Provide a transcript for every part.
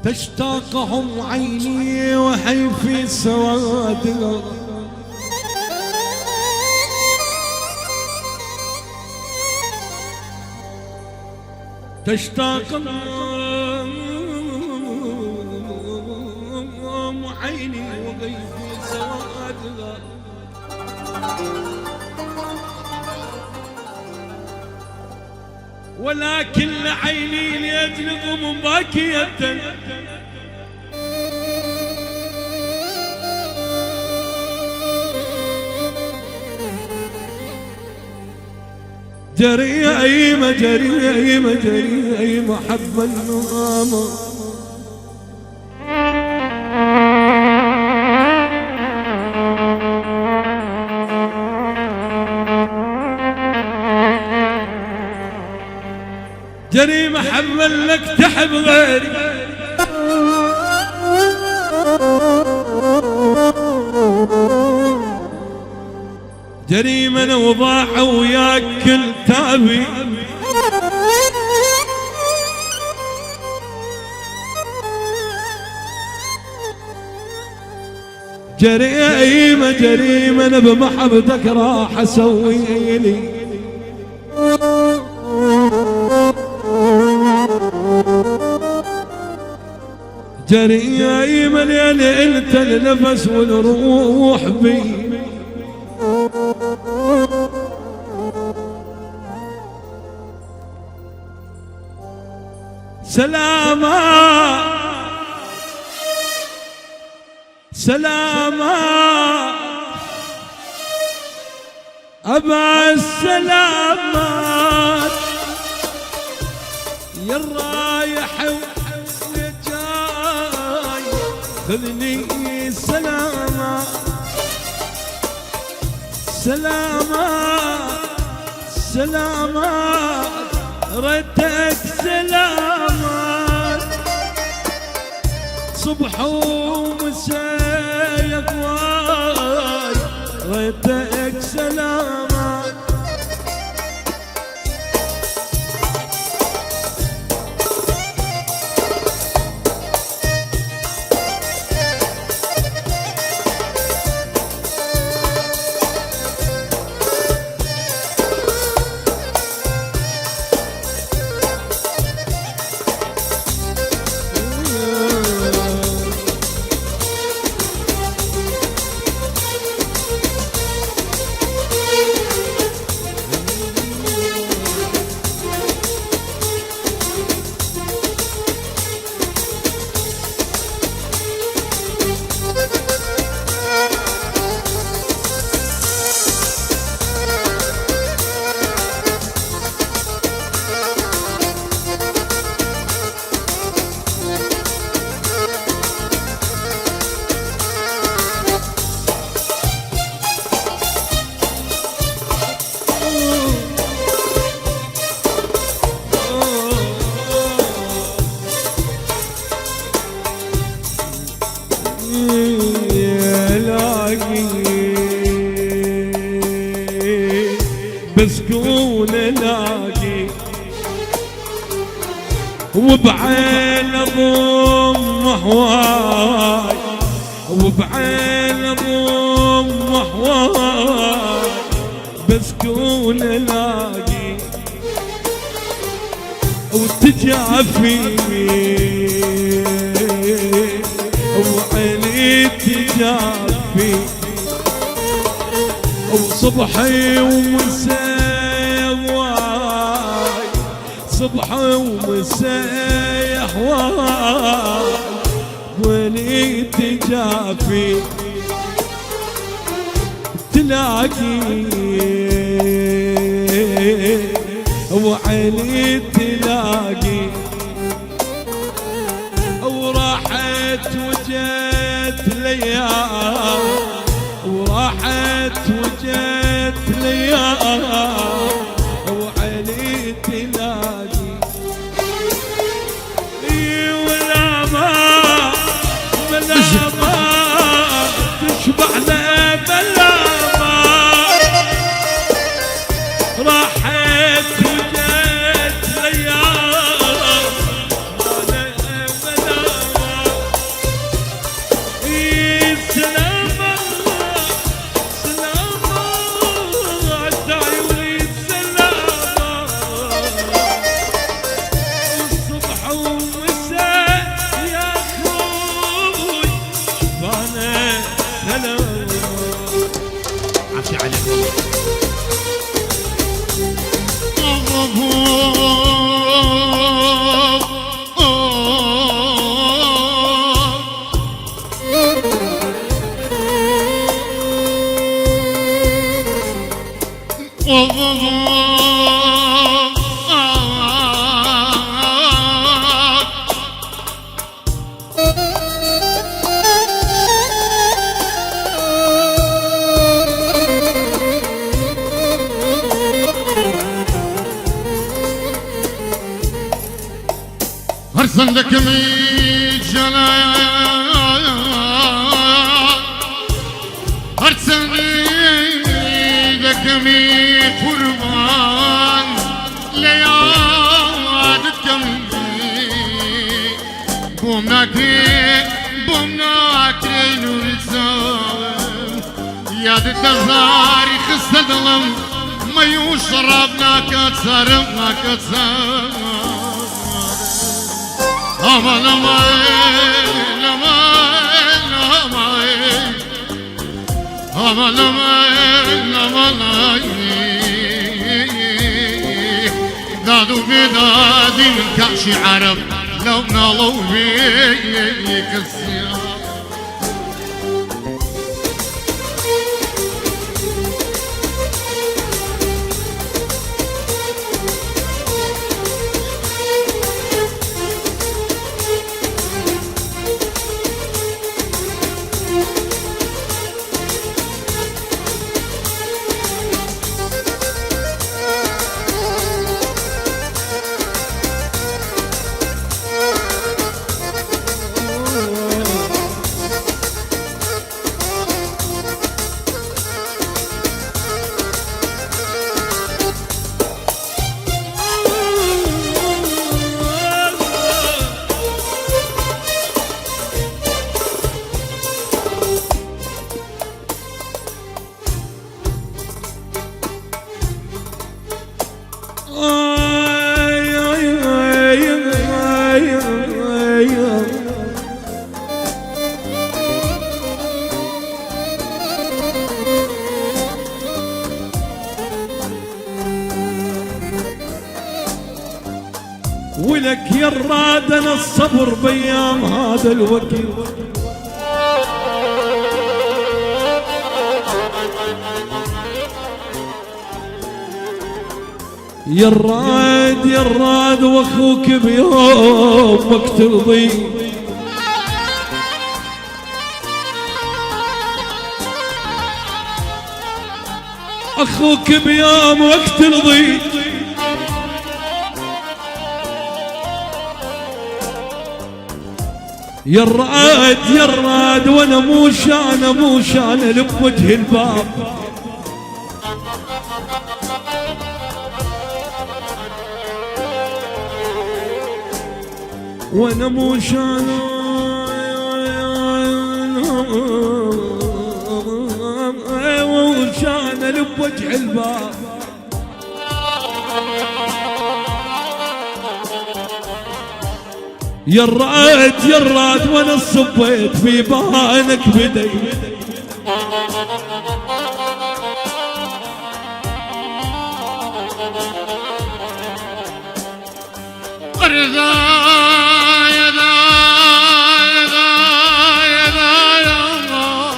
تشتاقهم عيني وحي في سوادها، تشتاقهم عيني وحي في سوادها، ولكن لعيني ليجلكم باكية جريمة جريمة جريمة حب النغامة جريمة حب لك تحب غيري جريمة وضاع وياك كلتابي جريمة جريمة أنا بمحبتك راح أسوي لي جريمة اللي انت النفس والروح بي سلامة سلامة أبا السلامات يا الرايح والجاي خذني سلامة سلامة سلامة ردك سلامات صبح ومساء واي ردك سلامات بس قول لاقي وبعين ضم هواي وبعين ضم هواي بس قول لاقي وتجافي وعيني تجافي وصبحي ومساء واي صبحي ومساء واي ويني تجافي تلاقي وعيني تلاقي وراحت وجت ليام وراحت وجت ليام وعلي تلاقي ولا ما تشبع لا بلا ما راحت وجت ليام ولا سلام الله سلام الله عالداعي وليد سلام الصبح ومساء يا اخوي وانا سلام عافية عليك صندك من جلال صندك من قربان ليادك من بومناك نورسان ياد تزاري خست ظلم ما يشربناك تصرفناك تصرف aman aman aman aman aman aman aman دادو بدادي من كعش عرب لو نالو بيك السياق ولك يا الراد انا الصبر بايام هذا الوكيل يا الراد يا الراد واخوك بيومك ترضي اخوك بيومك ترضي يا الراد يا الراد وانا مو شان لب وجه الباب وانا مو شان لب وجه الباب يا الراد وانا صبيت في بانك بدي رضا يا ذا يا ذا يا ذا يا الله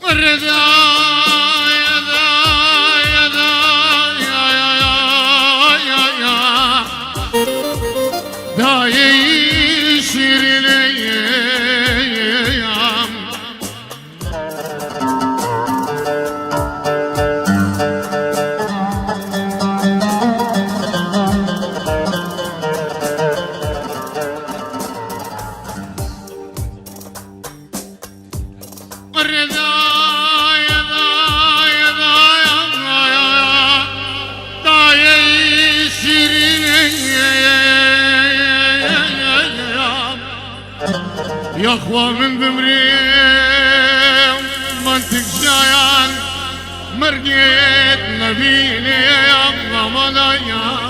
رضا يا ذا يا ذا يا يا يا دا يشير الايام الرضا يا ذا يا ذا يا ذا يا اخوة من ذمرين منطق جايان مرقيت نبيلي يا غمضة يا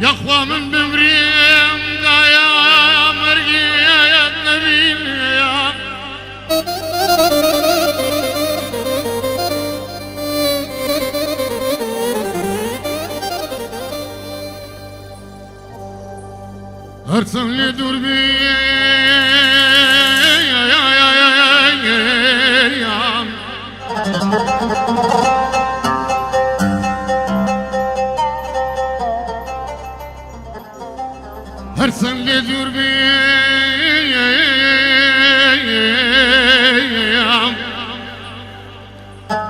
يا اخوة من بمريم يا مرقية يا نبيل يا ارسم لي دربي ارسم لي دربي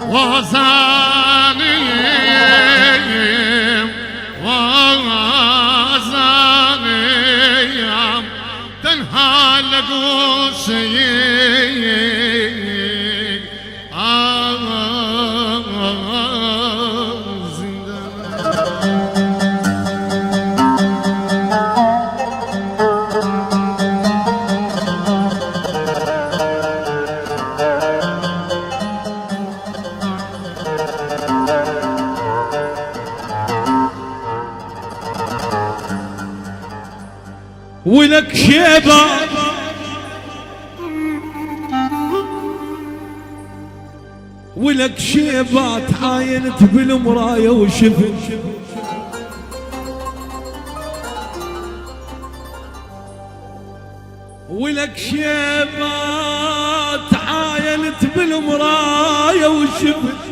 وصاني تنهى لقوسي ولك شيبة ولك شيبة تعاينت بالمراية وشفت ولك شيبة تعاينت بالمراية وشفت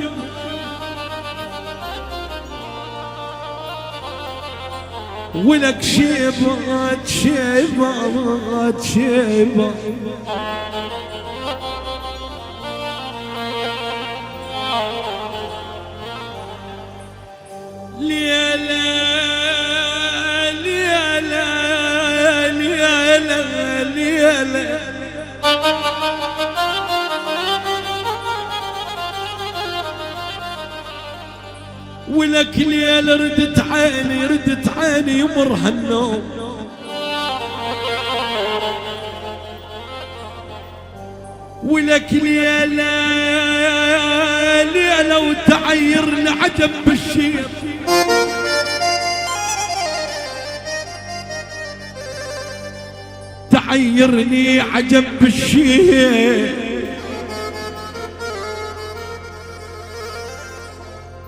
ولك شيبات شيبات شيبات ليلة ليلة ليلة ليلة ولك ليلة ردت عيني ردت عيني يمرها النوم ولك ليلة ليلة وتعير العجب بالشير تعيرني عجب بالشير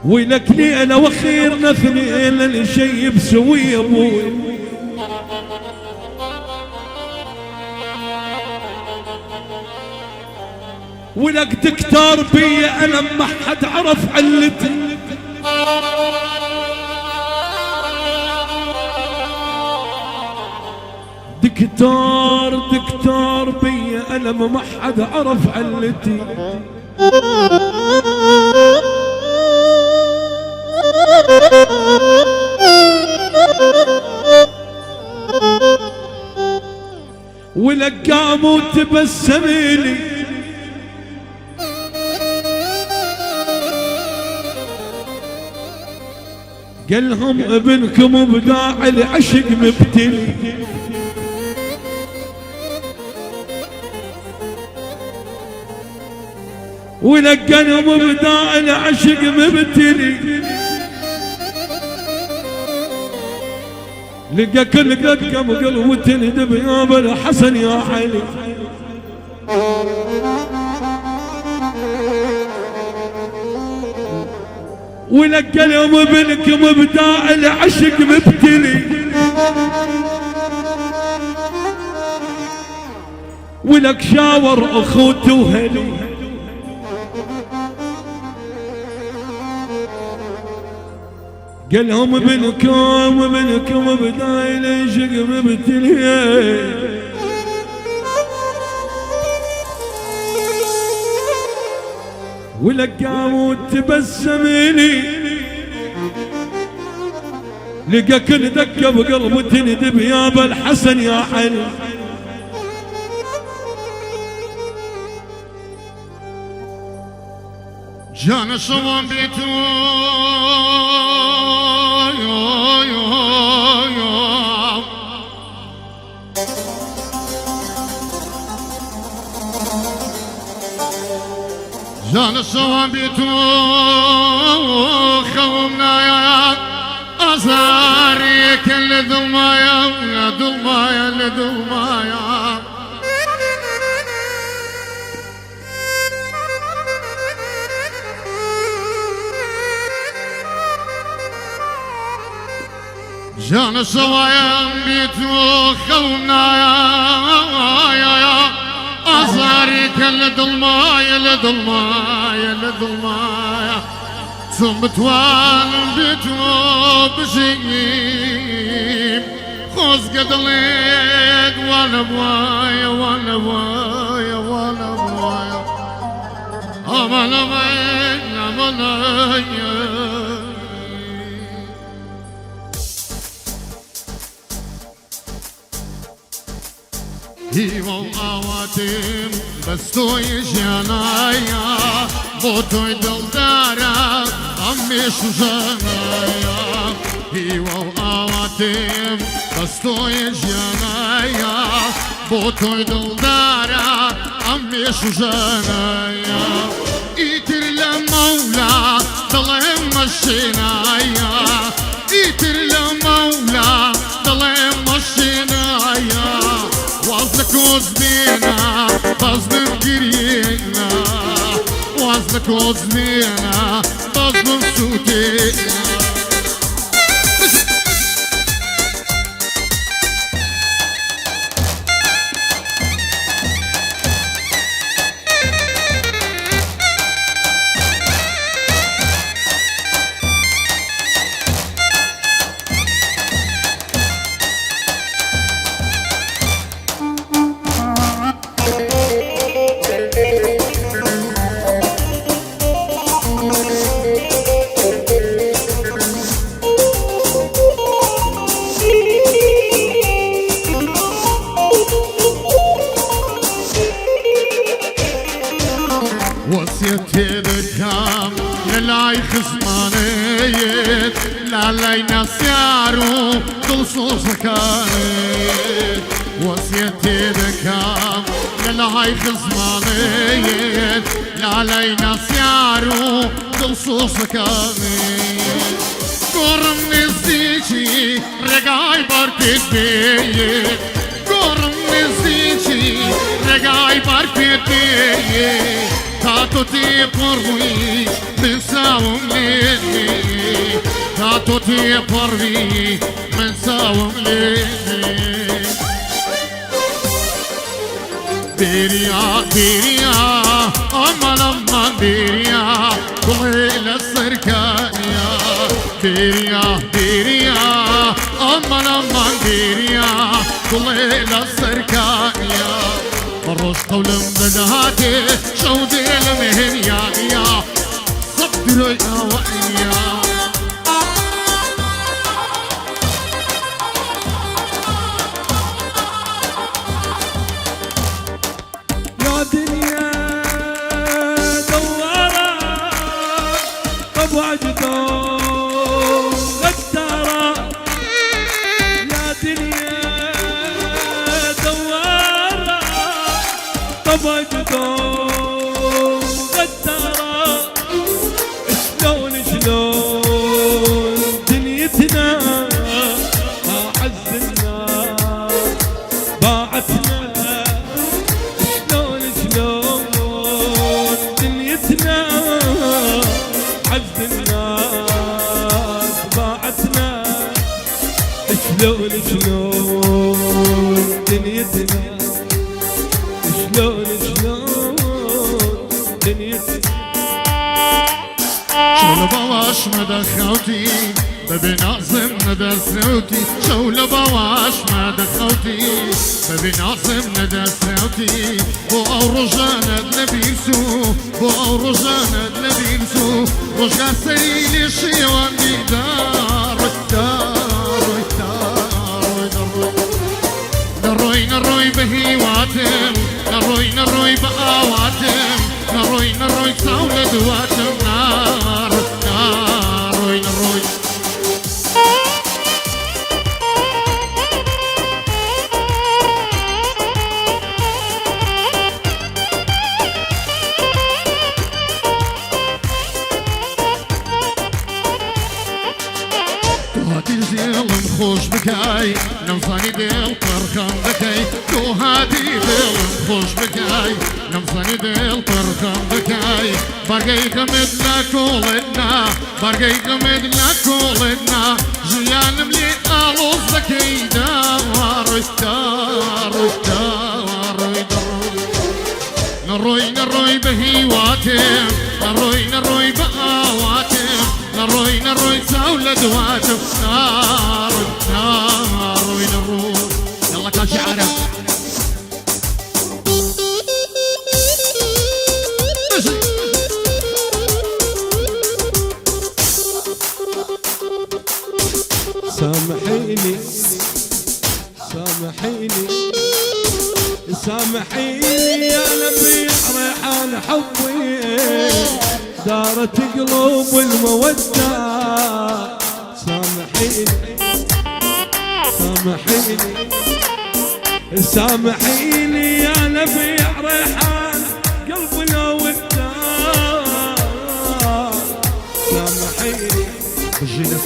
ولك ليلة وخير نثني للشي بسوي ابوي ولك تكتار بي انا ما حد عرف علتي دكتار بي انا ما حد عرف علتي ولك قام وتبسم لي قالهم ابنكم بداع العشق مبتلي ولك قالهم بداع العشق مبتلي لقى كل قد قم قلب وتندب يا بلا حسن يا علي ولك اليوم ابنك مبداع العشق مبتلي ولك شاور اخوته وهلي قالهم ابنكم بداع العشق مبتلي ولك قام وتبسم لي لقى كل دقه بقلبه تندب يا ابا الحسن يا علي جان شوان بيتو جان شوان بيتو خومنا يا أزاري كل ظلمايا ظلمايا لظلمايا جان شوايا بيتو خونا يا أزاري كل ظلمايا لظلمايا لظلمايا ثم توان بيتو بشيم خوز قدليك وانا بوايا وانا بوايا وانا بوايا أمان أمان أمان هيو آواتم بس توی جانایا بو توی دلدارا امیش جانایا هیو آواتم بس توی جانایا بو توی دلدارا امیش جانایا ایتر لمولا دلهم مشینایا ایتر لمولا دلهم مشینایا وزنك وزنينا بظلم قرينا وزنك وزنينا بظلم سوتينا وصيتي بكام للاي خصمانيت لالي نسيارو دلسو سكانيت وصيتي بكام للاي خصمانيت لالي نسيارو دلسو سكانيت قرم نزيجي رقاي باركت بيت قرم نزيجي رقاي باركت بيت تاتو تي پروی من ساوم لیدی تاتو تي پروی من ساوم لیدی بيريا بيريا امان امان بيريا كل السركانيا بيريا بيريا امان امان بيريا كل السركانيا بروش قولم بدهاتي شودي المهنيا يا صبروا يا وعيا يا دنيا دوارة طبع جدار غدارة يا دنيا دوارة طبع جدار غدارة شلون شلون دنيتنا أعز الناس باعتنا عز الناس باعتنا شلون شلون دنيتنا شلون شلون دنيتنا شول بواش مدخوتي ببنازم ندى صوتي شول بواش مدخوتي ببنازم ندى صوتي بو رجانا نبيسو بو رجانا نبيسو رجع سريلي شيوان دار دار دار نروي نروي بهيواتم نروي نروي بقاواتم نروي نروي ساولة دواتم هاتي زيل خوش بكاي نمصاني ديل طرخم بكاي لو هاتي زيل خوش بكاي نمصاني ديل طرخم بكاي برقيك مثل كولنا برقيك مثل كولنا جيان ملي ألوز بكي دار دار دار نروي بهيواتم نروي بآواتم نروي ساولة دواتم نروي يلا كان شعارة سامحيني سامحيني سامحيني يا نبي ريحان حبي دارت قلوب المودة سامحيني سامحيني سامحيني يا نبي ريحان قلب المودة سامحيني خجينا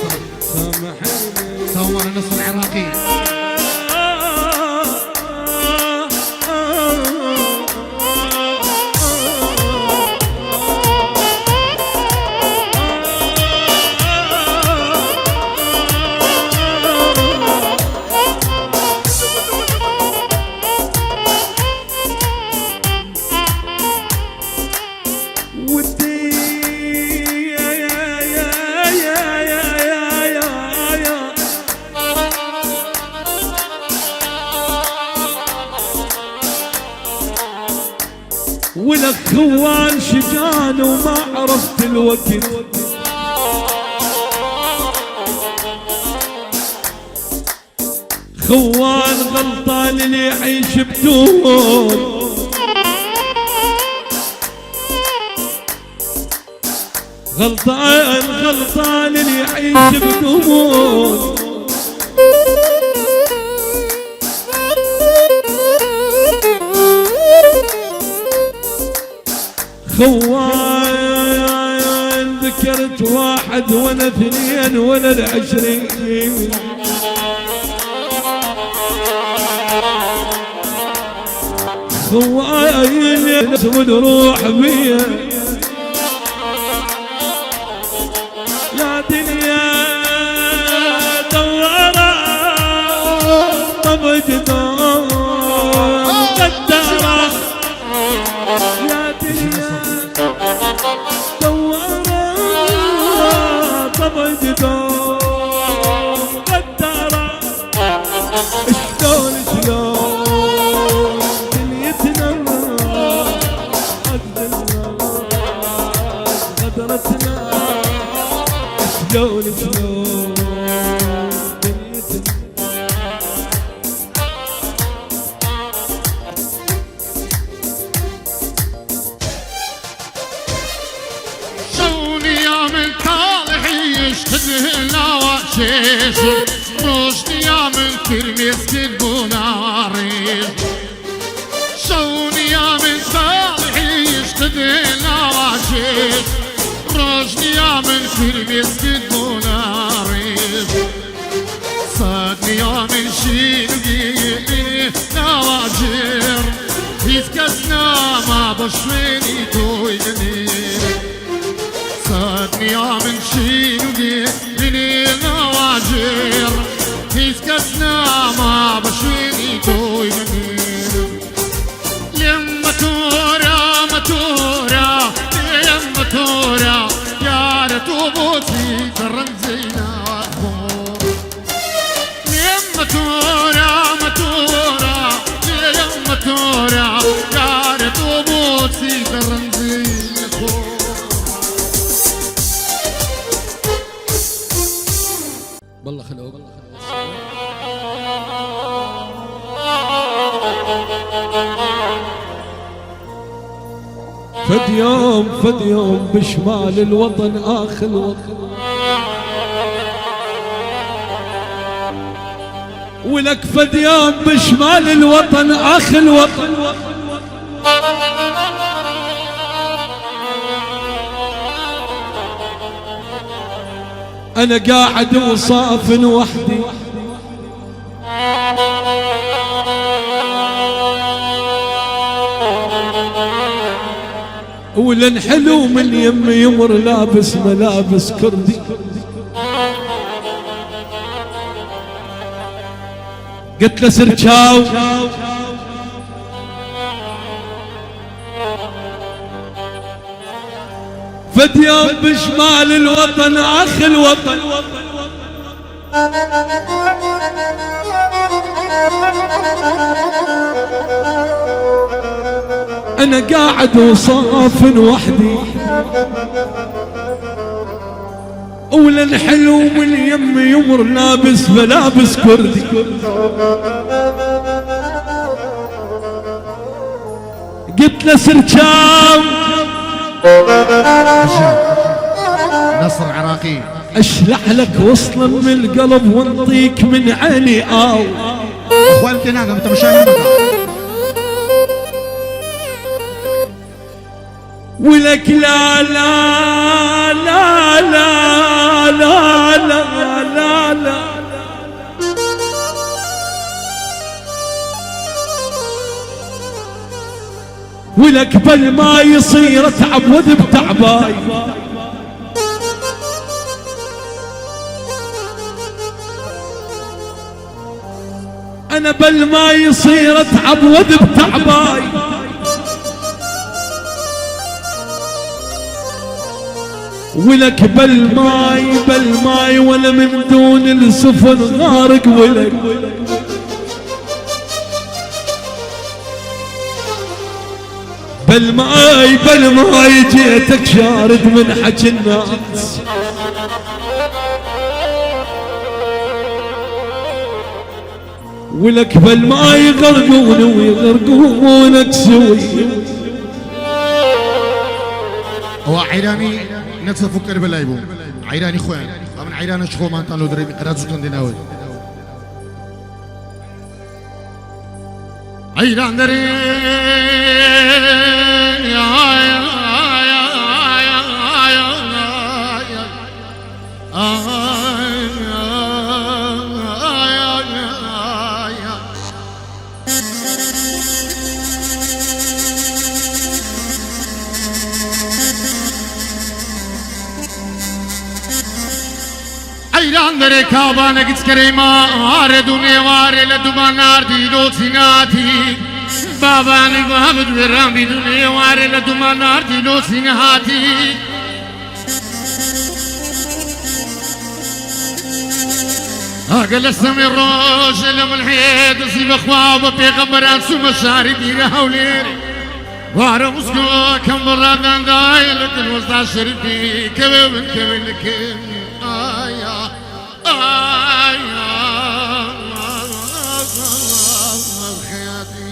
سامحيني صور النص العراقي ولك خوان شجان وما عرفت الوقت خوان غلطان اللي يعيش بدون غلطان اللي يعيش بدون خوان ذكرت واحد وانا اثنين وانا العشرين خوان يسود روح بيا يا دنيا دوارة طب جدار مقدرة يا دنيا دوارة طب جدار مقدرة شلون دنيتنا غدرتنا شلون دنيتنا شوني يا من طالعي يشتده النواشيش روشني يا من ترميز كالبوناري شوني يا من طالعي يشتده النواشيش روشني يا من ترميز كالبوناري صادني يا من شيلي نواجر يتكسنا ما بشويني تويني صادني يا من شيلي نواجر يتكسنا ما بشويني تويني يما تورا متورا يما تورا يا رتوبوتي ترنزينا يما تورا متورا يما تورا يا رتوبوتي ترنزينا بالله خلوه فد يوم بشمال الوطن آخر وطن ولك فد يوم بشمال الوطن آخر وطن أنا قاعد وصاف وحدي ولن حلو من يمي يمر لابس ملابس كردي. قلت له سرجاو فد يوم بشمال الوطن اخ الوطن انا قاعد وصاف وحدي ولن حلو من يمي يمر لابس ملابس كردي. قلت له سرجام نصر عراقي اشلح لك وصلا من القلب وانطيك من عيني اخوانتي ناقم انت مش عارف ولك لا لا لا لا لا لا لا لا ولك بل ما يصير اتعب بتعباي. انا بل ما يصير اتعب بتعباي. ولك بل ماي وانا من دون السفن غارق ولك. بل ماي جيتك شارد من حكي الناس. ولك بل ما يغرقون ويغرقونك سوي. هو عيراني نتفكر باللايبو عيراني خوان من عيران شخو ما انت لو دريمي قرات زكون ديناوي عيران دري عيران دري كابانا كيتس كريما آردوني واري لدوما دي دوسيناتي باباني بابد برام بدوني واري لدوما دي دوسيناتي أقل السمي الروش لم الحيد سيب أخواب بيغمران سوما شاري دير هوليري وارا مسكو كم برادان داي لكن وسط شريفي كبير لكن آيا آيا خياتي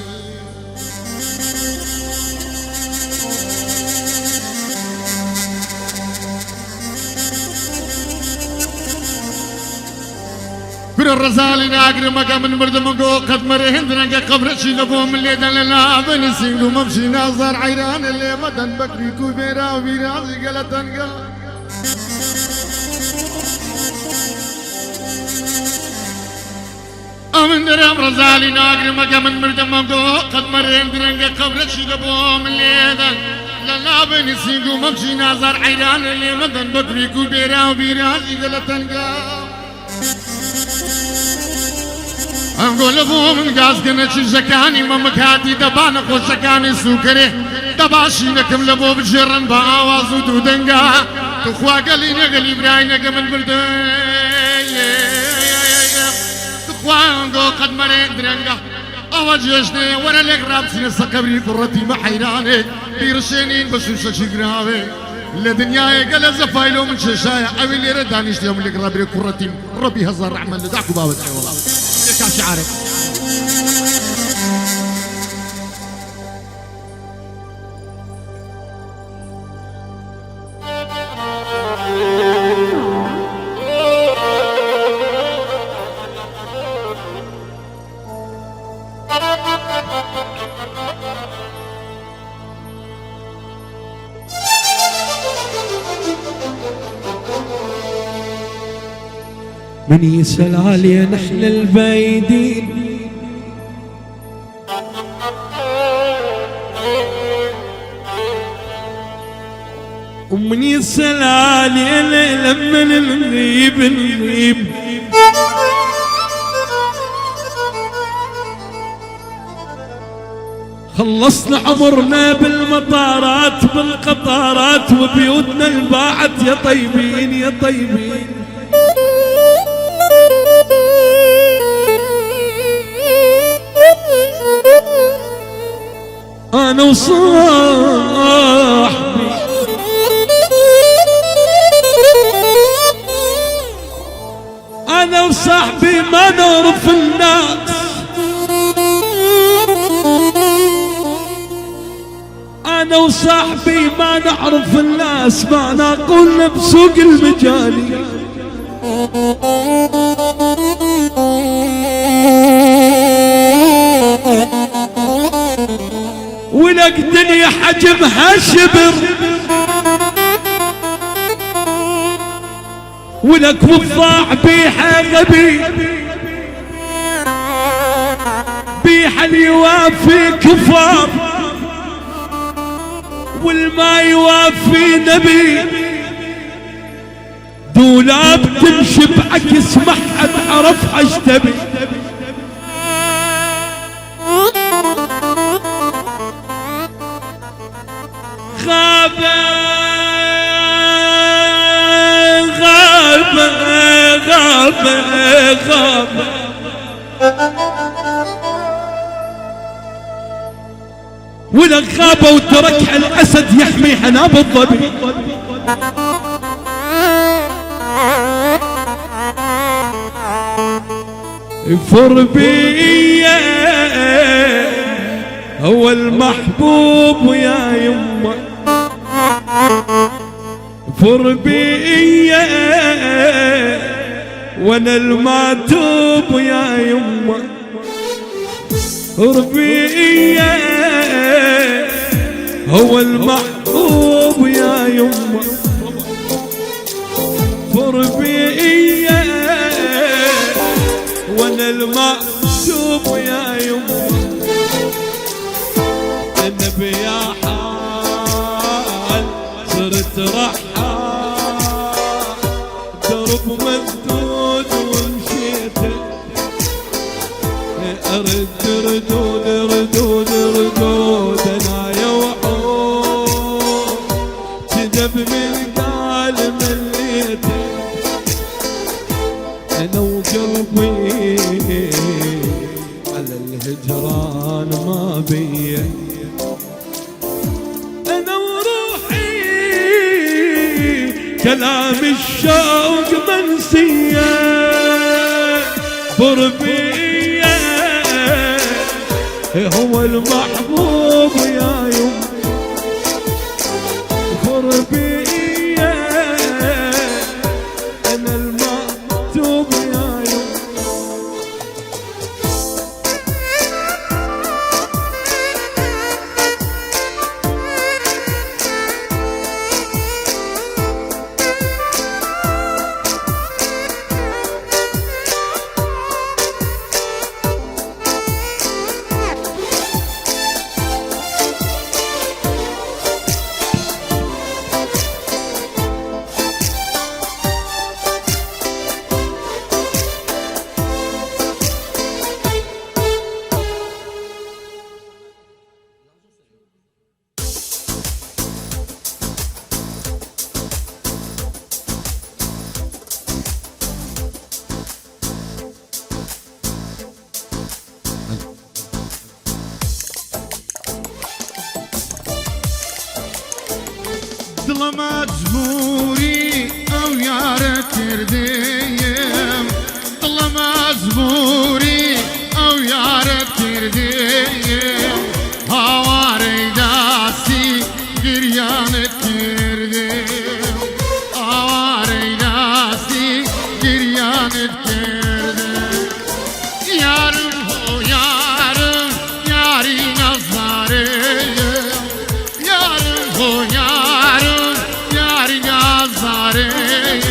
كل الرسالة ناقر مكا من برد مقو قد مرهن درنك قبرشي لبو من ليدن لنا بنسين وممشي ناظر عيران اللي مدن بكري كوبيرا وبيرازي قلتن قل أمن درم رزالي ناقر مكا من برد مقو قد مرهن درنك قبرشي لبو من ليدن لنا بنسين وممشي ناظر عيران اللي مدن بكري كوبيرا وبيرازي قلتن قل أقول أبو من قاس كنا شجكاني ممكاتي دبانا خوشكاني سوكري دباشينكم لبو بجرن بآواز ودودنقا تخوا قليني قلي براينك من بلدن تخوا انقو قد مريك درنقا أواجيشني ورا لك رابسين سكبري قرتي محيراني بيرشينين بشوشة شقراوي لدنياي قال زفايلو من ششايا أوي اللي ردانيش اليوم اللي قرابري قرتي ربي هزار رحمن لدعكو بابت أي والله كان شعارك من يسأل علينا نحن البايدين، ومن يسأل علينا لما نغيب نغيب. خلصنا عمرنا بالمطارات بالقطارات، وبيوتنا انباعت يا طيبين يا طيبين. انا وصاحبي انا وصاحبي ما نعرف الناس، انا وصاحبي ما نعرف الناس، ما نقول بسوق المجالي. ولك دنيا حجمها شبر، ولك وضاع بيها غبي، بيها اللي يوافي كفار، والما يوافي نبي. دولاب تمشي بعكس ما حد عرف ايش تبي. غابة غابة غابة غابة، ولك غابة وتركها الأسد يحميها ناب الظبي. فربية هو المحبوب يا يمه، فربية وانا المعتوب يا يمه، ربية هو المحبوب يا يمه، فربية وانا المعتوب يا يمه. النبي يا حال صرت رحال، درب مسدود ومشيت ارد ردود ردود ردود. انا يا وحود كذب من قال مليت، انا وقلبي على الهجران ما بيه، انا وروحي كلام الشوق منسيه. فربيه هو المحبوب يا يوم، فربيه انا المكتوب يا يوم. دڵە مەجبوری ئەو یارە کردیم، دڵە مەجبوری ئەو یارە کردیم، هاوارەی داسی گریانت کردیم، هاوارەی داسی گریانت کردیم. یارم هۆ یارم یاری نەزارێم، یارم هۆ یارم یاری نەزارێم،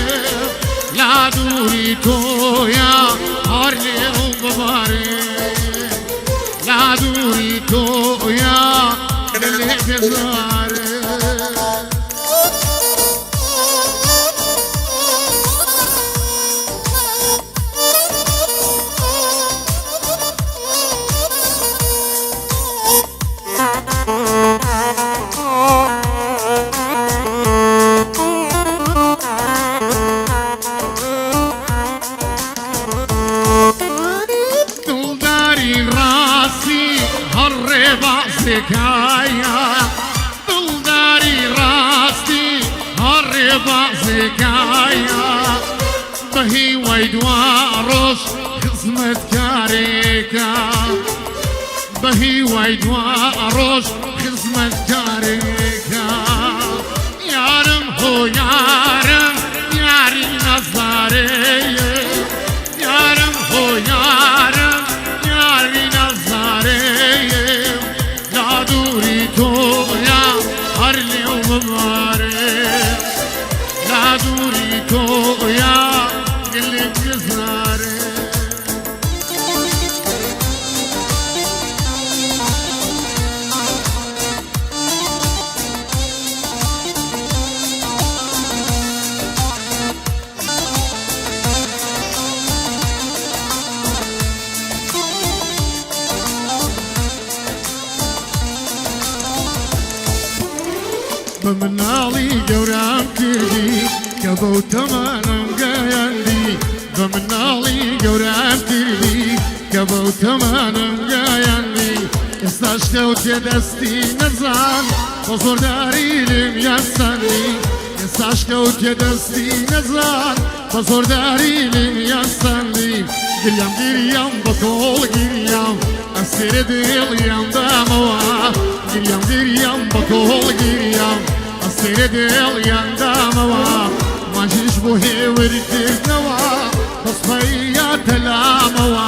لا دوری تویا هر لیو بباره لا دوری تویا دلی بزاره زكايا دلداري راستي هربا زكايا بهي ويدواروش خزمت كاريكا بهي ويدواروش خزمت كاريكا يارم هو يارم ياري نظاري يارم هو يارم ياري نظاري لا دوری تویا هر لیو بباره لا دوری تویا دلی بزاره بمناڵی گەورام کردی کە بەو تەمانم گەیاندی بمناڵی گەورام کردی کە بەو تەمانم گەیاندی ئێستاش کەوتێ دەستی نەزان بە زۆرداری لێم یاساندی ئێستاش کەوتێ دەستی نەزان بە زۆرداری لێم یاساندی گریام گریام بە کۆڵ گریام ئەسێرە دڵیام دامەوە گریام گریام بە کۆڵ گریام ئەسێرە دڵیان دامەوە ماژیش بۆ هێورکردنەوە بەسپەیە تەلامەوە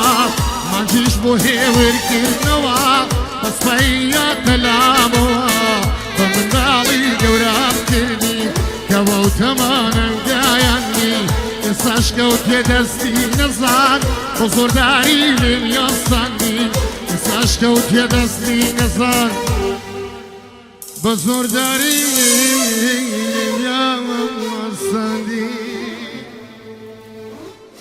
ماژیش بۆ هێورکردنەوە بەسپەیە تەلامەوە بە منداڵی گەورام کردی کە بەو تەمانە گایاندی ئێستاش کەوتێ دەستی نەزان بە زۆرداری لێم یاساندی ئێستاش کەوتێ دەستی نەزان بە زۆرداری